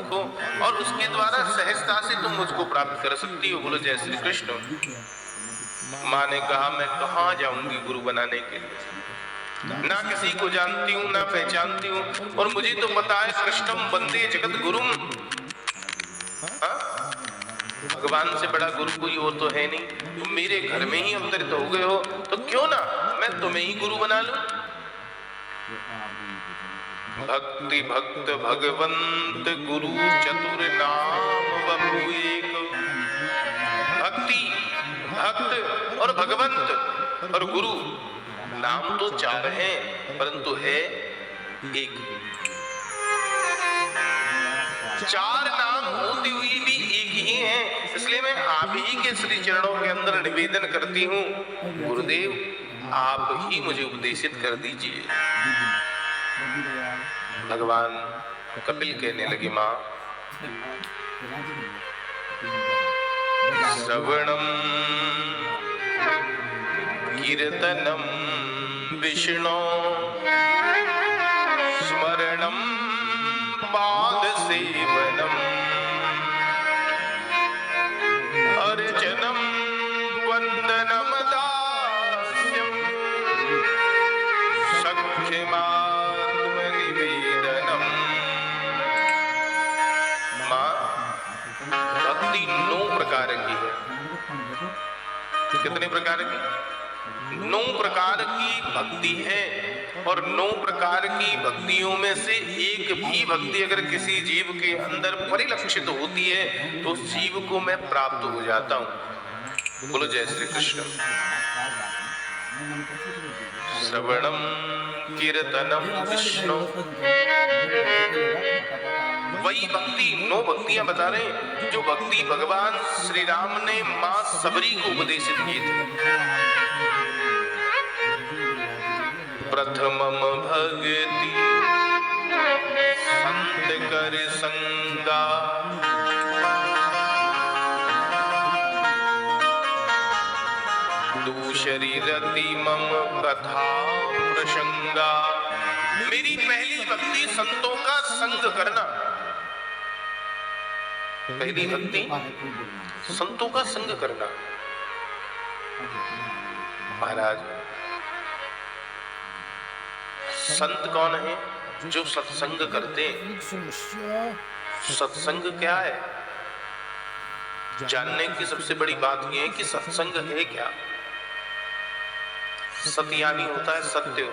हो और उसके द्वारा सहजता से तुम मुझको प्राप्त कर सकती हो। बोलो जय श्री कृष्ण। माँ ने कहा मैं कहाँ जाऊंगी गुरु बनाने के लिए, ना किसी को जानती हूँ ना पहचानती हूँ, और मुझे तो पता है कृष्णम वंदे जगत गुरुम। भगवान से बड़ा गुरु कोई और तो है नहीं, तुम मेरे घर में ही अवतरित हो गए हो, तो क्यों ना मैं तुम्हें ही गुरु बना लूं। भक्ति भक्त भगवंत गुरु चतुर नाम बहू एक। भक्ति भक्त और भगवंत और गुरु नाम तो चार हैं, परंतु है एक। चार नाम होते हुए भी एक ही है, इसलिए मैं आप ही के श्री चरणों के अंदर निवेदन करती हूँ, गुरुदेव आप ही मुझे उपदेशित कर दीजिए। भगवान कपिल कहने लगे माँ, श्रवणम कीर्तनम विष्णु स्मरणम पाद सेवनम अर्चनम वंदनम दास्यम सख्यमात्म निवेदनम। माँ, भक्ति 9 प्रकार की है। कितने प्रकार की? 9 प्रकार की भक्ति है, और 9 प्रकार की भक्तियों में से एक भी भक्ति अगर किसी जीव के अंदर परिलक्षित होती है तो उस जीव को मैं प्राप्त हो जाता हूं। बोलो जय श्री कृष्ण। श्रवणम कीर्तनम विष्णु, वही भक्ति 9 भक्तियां बता रहे हैं जो भक्ति भगवान श्री राम ने मां सबरी को उपदेशित की थी। प्रथमम भगति संत कर संगा, दूसरी रति मम कथा प्रसंगा। मेरी पहली भक्ति संतों का संग करना। पहली भक्ति संतों का संग करना। महाराज, संत कौन है? जो सत्संग करते हैं। सत्संग क्या है? जानने की सबसे बड़ी बात यह है कि सत्संग है क्या। सत्यानी होता है सत्य,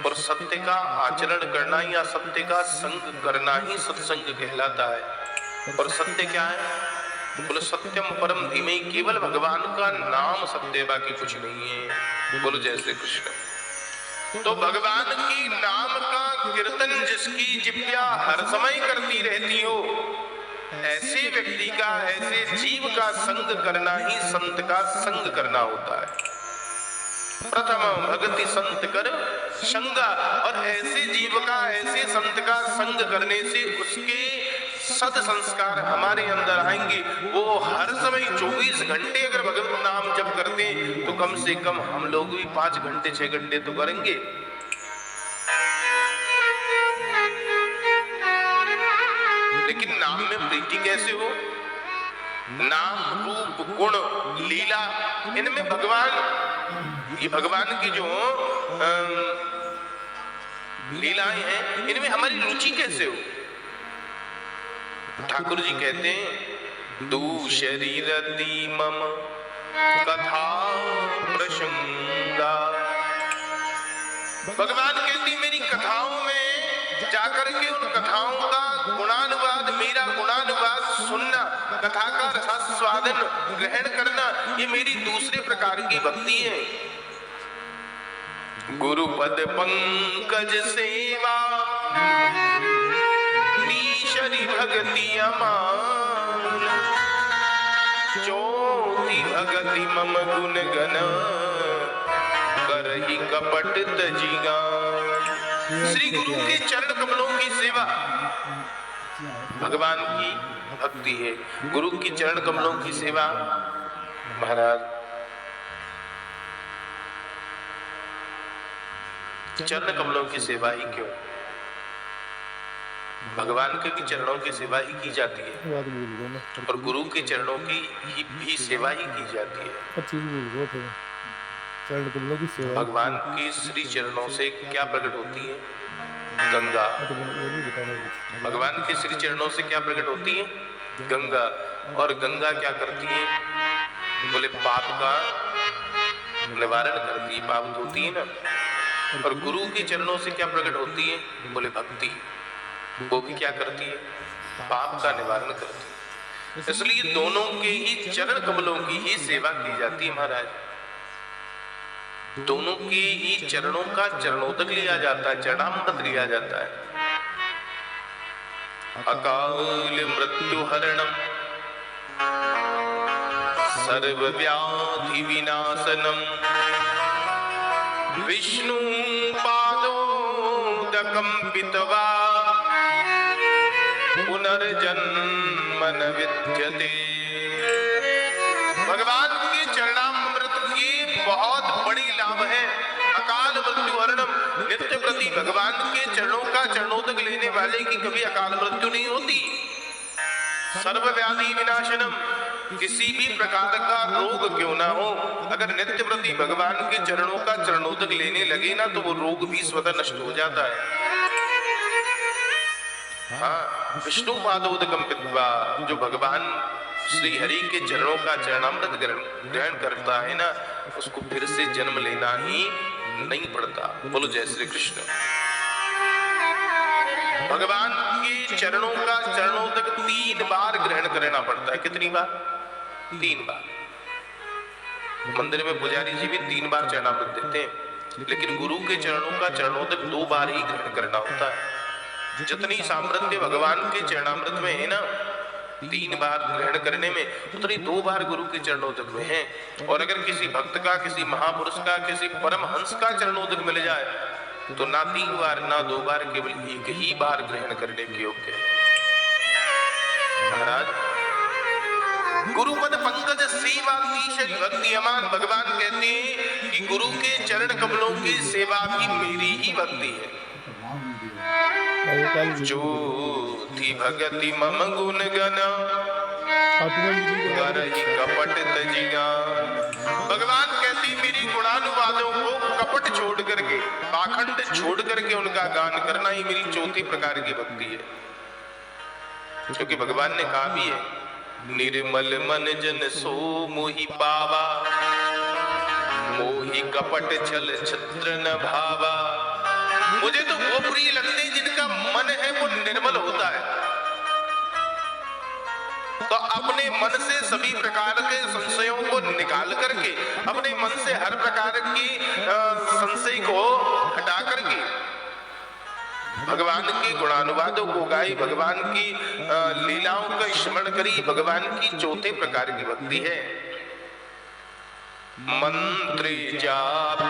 और सत्य का आचरण करना या सत्य का संग करना ही सत्संग कहलाता है। और सत्य क्या है? बोलो सत्यम परम धीमे, केवल भगवान का नाम सत्य, बाकी कुछ नहीं है। बोलो जय श्री कृष्ण। तो भगवान की नाम का कीर्तन जिसकी जिह्वा हर समय करती रहती हो, ऐसे व्यक्ति का, ऐसे जीव का संग करना ही संत का संग करना होता है। प्रथम भक्ति संत कर संगा, और ऐसे जीव का, ऐसे संत का संग करने से उसके सद संस्कार हमारे अंदर आएंगे। वो हर समय 24 घंटे अगर भगवत नाम जप करते हैं तो कम से कम हम लोग भी 5 घंटे 6 घंटे तो करेंगे। लेकिन नाम में प्रीति कैसे हो? नाम रूप गुण लीला, इनमें भगवान, ये भगवान की जो लीलाएं हैं, इनमें हमारी रुचि कैसे हो? ठाकुर जी कहते हैं दूसरी रति मम कथा प्रसंगा। भगवान कहती मेरी कथाओं में जाकर के उन कथाओं का गुणानुवाद, मेरा गुणानुवाद सुनना, कथा का रसास्वादन ग्रहण करना, ये मेरी दूसरे प्रकार की भक्ति है। गुरुपद पंकज सेवा ईश्वरी भक्ति अमान, ज्योति भगति मम गुण गण करहि कपट तजिगा। श्री गुरु के चरण कमलों की सेवा भगवान की भक्ति है। गुरु की चरण कमलों की सेवा। महाराज, चरण कमलों की सेवा ही क्यों, भगवान के भी चरणों की सेवा ही की जाती है और गुरु के चरणों की भी सेवा ही की जाती है। भगवान के श्री चरणों से क्या प्रकट होती है? गंगा। भगवान के श्री चरणों से क्या प्रकट होती है? गंगा। और गंगा क्या करती है? बोले पाप का निवारण करती है, पाप धोती है ना। और गुरु के चरणों से क्या प्रकट होती है? बोले भक्ति। वो भी क्या करती है? पाप का निवारण करती है। इसलिए दोनों के ही चरण कमलों की ही सेवा की जाती है महाराज। दोनों के ही चरणों का चरणोदक लिया जाता है, चरणामृत लिया जाता है। अकाल मृत्यु हरणम सर्व व्याधि विनाशनम विष्णु पादोदकं पित्वा पुनर्जन्म न विद्यते। भगवान के चरणामृत की बहुत बड़ी लाभ है। अकाल मृत्यु हरणम, नित्य प्रति भगवान के चरणों का चरणोदक लेने वाले की कभी अकाल मृत्यु नहीं होती। सर्व व्याधि विनाशनम, किसी भी प्रकार का रोग क्यों ना हो, अगर नित्य प्रति भगवान के चरणों का चरणोदक लेने लगे ना तो वो रोग भी स्वतः नष्ट हो जाता है। हाँ, विष्णु पादोदकम पित्वा, जो भगवान श्री हरि के चरणों का चरणामृत ग्रहण करता है ना, उसको फिर से जन्म लेना ही नहीं पड़ता। बोलो जय श्री कृष्ण। भगवान के चरणों का चरणोदक 3 बार ग्रहण करना पड़ता है। कितनी बार? 3 बार। मंदिर में पुजारी जी भी 3 बार चरणामृत देते हैं, लेकिन गुरु के चरणों का चरणोदक 2 बार ही ग्रहण करना होता है। जितनी सामर्थ्य भगवान के चरणामृत में है ना 3 बार ग्रहण करने में, उतनी 2 बार गुरु के चरणोदक में है। और अगर किसी भक्त का, किसी महापुरुष का, किसी परमहंस का चरणोदक मिल जाए तो ना 3 बार ना 2 बार, केवल 1 ही बार ग्रहण करने के योग्य है। महाराज, गुरुपद पंकज सेवा तीसरी भक्ति अमान, भगवान कहते हैं कि गुरु के चरण कमलों की सेवा भी मेरी ही भक्ति है। जो थी भगति मम गुण गण करहि कपट तजिगा। भगवान कहती मेरी गुणानुवादों को कपट छोड़ करके, पाखंड छोड़ करके उनका गान करना ही मेरी चौथी प्रकार की भक्ति है। क्योंकि भगवान ने कहा भी है, निर्मल मन जन सो मोहि पावा, मोहि कपट छल छत्र न भावा। मुझे तो वो प्रिय लगते हैं जिनका मन है वो निर्मल होता है। तो अपने मन से सभी प्रकार के संशयों को निकाल करके, अपने मन से हर प्रकार की संशय को हटा करके भगवान के गुणानुवादों को गाई, भगवान की लीलाओं का स्मरण करी, भगवान की चौथे प्रकार की भक्ति है। मंत्र जाप